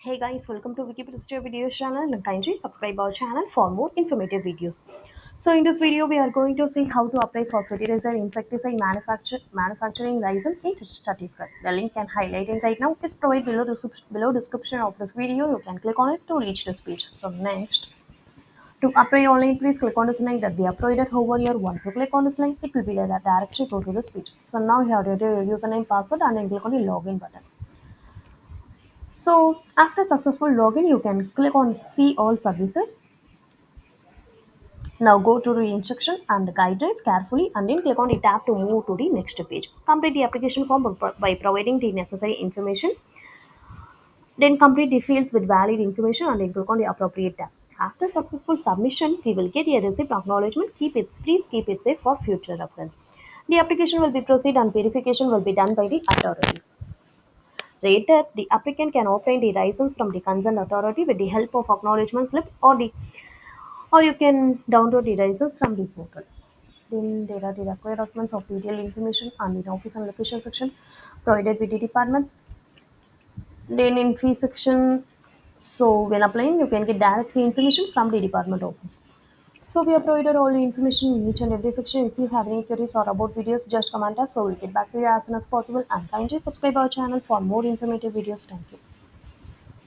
Hey guys, welcome to Wikipedia Videos channel and kindly subscribe our channel for more informative videos. So in this video, we are going to see how to apply for fertilizer insecticide manufacturing license in Chhattisgarh. The link and highlighting right now is provided below description of this video. You can click on it to reach this page. So next, to apply online, please click on this link that we uploaded over here. Once you click on this link, it will be directly go to this page. So now you have to enter your username, password, and then click on the login button. So after successful login, you can click on see all services. Now go to the instruction and the guidelines carefully and then click on the tab to move to the next page. Complete the application form by providing the necessary information. Then complete the fields with valid information and then click on the appropriate tab. After successful submission, we will get a receipt acknowledgement. Please keep it safe for future reference. The application will be proceed and verification will be done by the authorities. Later, the applicant can obtain the license from the concerned authority with the help of acknowledgement slip or you can download the license from the portal. Then there are the required documents of detailed information and the office and location section provided with the departments. Then in fee section, so when applying, you can get direct fee information from the department office. So we have provided all the information in each and every section. If you have any queries or about videos, just comment us. So we'll get back to you as soon as possible. And kindly subscribe our channel for more informative videos. Thank you.